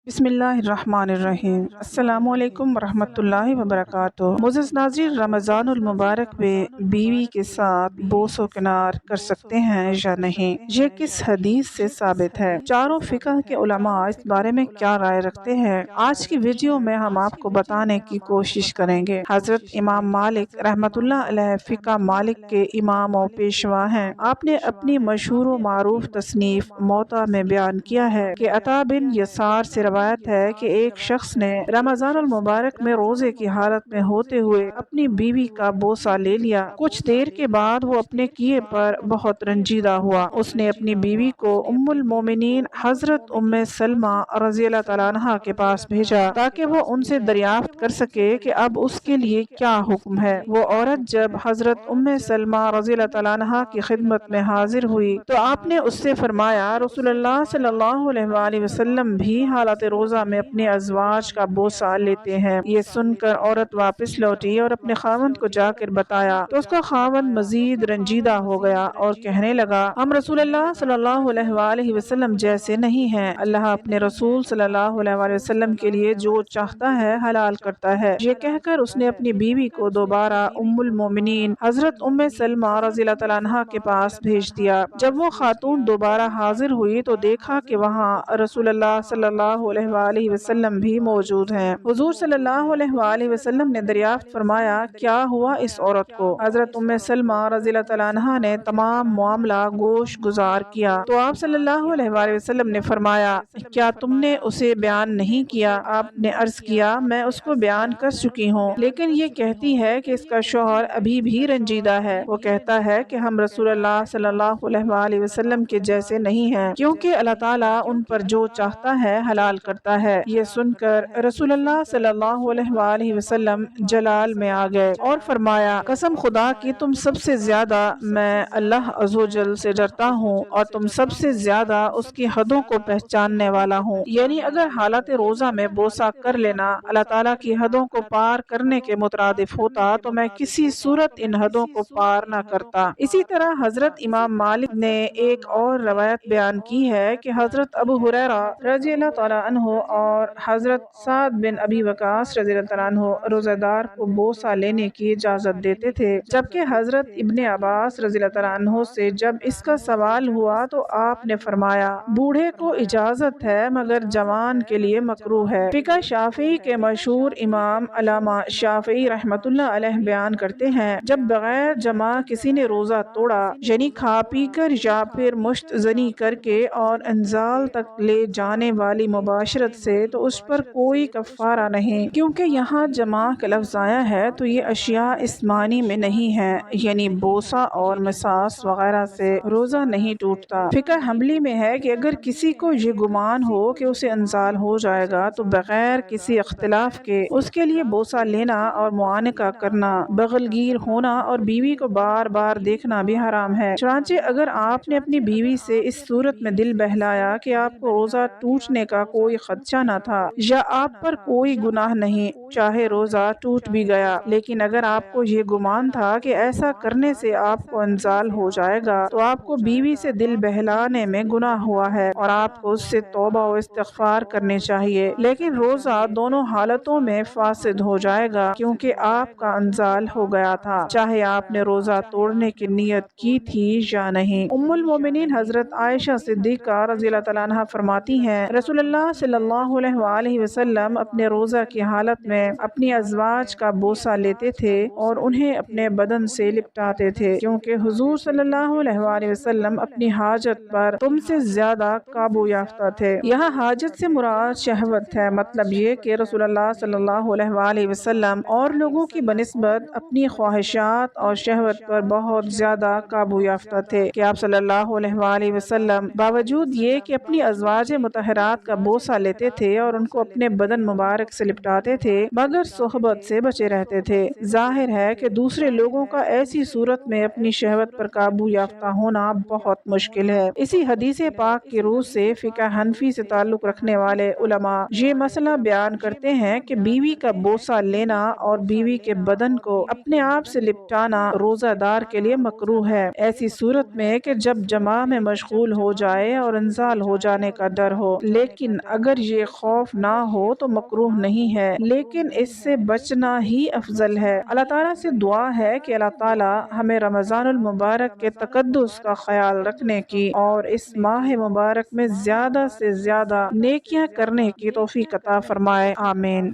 بسم اللہ الرحمن الرحیم۔ السلام علیکم ورحمۃ اللہ وبرکاتہ۔ معزز ناظرین، رمضان المبارک میں بیوی کے ساتھ بوس و کنار کر سکتے ہیں یا نہیں، یہ کس حدیث سے ثابت ہے؟ چاروں فقہ کے علماء اس بارے میں کیا رائے رکھتے ہیں؟ آج کی ویڈیو میں ہم آپ کو بتانے کی کوشش کریں گے۔ حضرت امام مالک رحمۃ اللہ علیہ فقہ مالک کے امام و پیشوا ہیں۔ آپ نے اپنی مشہور و معروف تصنیف موطا میں بیان کیا ہے کہ عطا بن یسار سے روایت ہے کہ ایک شخص نے رمضان المبارک میں روزے کی حالت میں ہوتے ہوئے اپنی بیوی کا بوسہ لے لیا۔ کچھ دیر کے بعد وہ اپنے کیے پر بہت رنجیدہ ہوا۔ اس نے اپنی بیوی کو ام المومنین حضرت ام سلمہ رضی اللہ تعالیٰ عنہا کے پاس بھیجا تاکہ وہ ان سے دریافت کر سکے کہ اب اس کے لیے کیا حکم ہے۔ وہ عورت جب حضرت ام سلمہ رضی اللہ تعالیٰ عنہا کی خدمت میں حاضر ہوئی تو آپ نے اس سے فرمایا، رسول اللہ صلی اللہ علیہ وآلہ وسلم بھی حالت روزہ میں اپنے ازواج کا بوسہ لیتے ہیں۔ یہ سن کر عورت واپس لوٹی اور اپنے خاوند کو جا کر بتایا تو اس کا خاوند مزید رنجیدہ ہو گیا اور کہنے لگا، ہم رسول اللہ صلی اللہ علیہ وآلہ وسلم جیسے نہیں ہیں۔ اللہ اپنے رسول صلی اللہ علیہ وآلہ وسلم کے لیے جو چاہتا ہے حلال کرتا ہے۔ یہ کہہ کر اس نے اپنی بیوی کو دوبارہ ام المومنین حضرت ام سلمہ رضی اللہ تعالیٰ عنہا کے پاس بھیج دیا۔ جب وہ خاتون دوبارہ حاضر ہوئی تو دیکھا کہ وہاں رسول اللہ صلی اللہ علیہ وآلہ وسلم بھی موجود ہیں۔ حضور صلی اللہ علیہ وآلہ وسلم نے دریافت فرمایا، کیا ہوا اس عورت کو؟ حضرت ام سلمہ رضی اللہ تعالیٰ عنہا نے تمام معاملہ گوش گزار کیا تو آپ صلی اللہ علیہ وآلہ وسلم نے فرمایا، کیا تم نے اسے بیان نہیں کیا؟ آپ نے عرض کیا، میں اس کو بیان کر چکی ہوں، لیکن یہ کہتی ہے کہ اس کا شوہر ابھی بھی رنجیدہ ہے۔ وہ کہتا ہے کہ ہم رسول اللہ صلی اللہ علیہ وآلہ وسلم کے جیسے نہیں ہیں، کیونکہ اللہ تعالیٰ ان پر جو چاہتا ہے حلال کرتا ہے۔ یہ سن کر رسول اللہ صلی اللہ علیہ وآلہ وسلم جلال میں آ گئے اور فرمایا، قسم خدا کی تم سب سے زیادہ میں اللہ عز و جل سے ڈرتا ہوں اور تم سب سے زیادہ اس کی حدوں کو پہچاننے والا ہوں۔ یعنی اگر حالت روزہ میں بوسہ کر لینا اللہ تعالیٰ کی حدوں کو پار کرنے کے مترادف ہوتا تو میں کسی صورت ان حدوں کو پار نہ کرتا۔ اسی طرح حضرت امام مالک نے ایک اور روایت بیان کی ہے کہ حضرت ابو ہریرہ رضی اللہ تعالیٰ عنہ اور حضرت سعد بن ابی وقاص رضی اللہ تعالیٰ عنہ روزہ دار کو بوسہ لینے کی اجازت دیتے تھے، جبکہ حضرت ابن عباس رضی اللہ تعالیٰ عنہ سے جب اس کا سوال ہوا تو آپ نے فرمایا، بوڑھے کو اجازت ہے مگر جوان کے لیے مکروہ ہے۔ فقہ شافعی کے مشہور امام علامہ شافعی رحمۃ اللہ علیہ بیان کرتے ہیں، جب بغیر جمع کسی نے روزہ توڑا، یعنی کھا پی کر یا پھر مشت زنی کر کے اور انزال تک لے جانے والی مباشرت سے، تو اس پر کوئی کفارہ نہیں، کیونکہ یہاں جماع کا لفظ آیا ہے تو یہ اشیاء اس معنی میں نہیں ہے، یعنی بوسہ اور مساس وغیرہ سے روزہ نہیں ٹوٹتا۔ فقہ حنبلی میں ہے کہ اگر کسی کو یہ گمان ہو کہ اسے انزال ہو جائے گا تو بغیر کسی اختلاف کے اس کے لیے بوسہ لینا اور معانقہ کرنا، بغل گیر ہونا اور بیوی کو بار بار دیکھنا بھی حرام ہے۔ چنانچہ اگر آپ نے اپنی بیوی سے اس صورت میں دل بہلایا کہ آپ کو روزہ ٹوٹنے کا کوئی خدشہ نہ تھا یا آپ پر کوئی گناہ نہیں، چاہے روزہ ٹوٹ بھی گیا، لیکن اگر آپ کو یہ گمان تھا کہ ایسا کرنے سے آپ کو انزال ہو جائے گا تو آپ کو بیوی سے دل بہلانے میں گناہ ہوا ہے اور آپ کو اس سے توبہ و استغفار کرنے چاہیے، لیکن روزہ دونوں حالتوں میں فاسد ہو جائے گا کیونکہ آپ کا انزال ہو گیا تھا، چاہے آپ نے روزہ توڑنے کی نیت کی تھی یا نہیں۔ ام المومنین حضرت عائشہ صدیقہ رضی اللہ تعالیٰ عنہا فرماتی ہیں، رسول اللہ صلی اللہ علیہ وآلہ وسلم اپنے روزہ کی حالت میں اپنی ازواج کا بوسہ لیتے تھے اور انہیں اپنے بدن سے لپٹاتے تھے، کیونکہ حضور صلی اللہ علیہ وآلہ وسلم اپنی حاجت پر تم سے زیادہ قابو یافتہ تھے۔ یہاں حاجت سے مراد شہوت ہے، مطلب یہ کہ رسول اللہ صلی اللہ علیہ وآلہ وسلم اور لوگوں کی بنسبت اپنی خواہشات اور شہوت پر بہت زیادہ قابو یافتہ تھے کہ آپ صلی اللہ علیہ وآلہ وسلم باوجود یہ کہ اپنی ازواج مطہرات کا بوسہ لیتے تھے اور ان کو اپنے بدن مبارک سے لپٹاتے تھے مگر صحبت سے بچے رہتے تھے۔ ظاہر ہے کہ دوسرے لوگوں کا ایسی صورت میں اپنی شہوت پر قابو یافتہ ہونا بہت مشکل ہے۔ اسی حدیث پاک کی روح سے فقہ حنفی سے تعلق رکھنے والے علماء یہ مسئلہ بیان کرتے ہیں کہ بیوی کا بوسہ لینا اور بیوی کے بدن کو اپنے آپ سے لپٹانا روزہ دار کے لیے مکروہ ہے، ایسی صورت میں کہ جب جماع میں مشغول ہو جائے اور انزال ہو جانے کا ڈر ہو، لیکن اگر یہ خوف نہ ہو تو مکروہ نہیں ہے، لیکن اس سے بچنا ہی افضل ہے۔ اللہ تعالیٰ سے دعا ہے کہ اللہ تعالیٰ ہمیں رمضان المبارک کے تقدس کا خیال رکھنے کی اور اس ماہ مبارک میں زیادہ سے زیادہ نیکیاں کرنے کی توفیق عطا فرمائے، آمین۔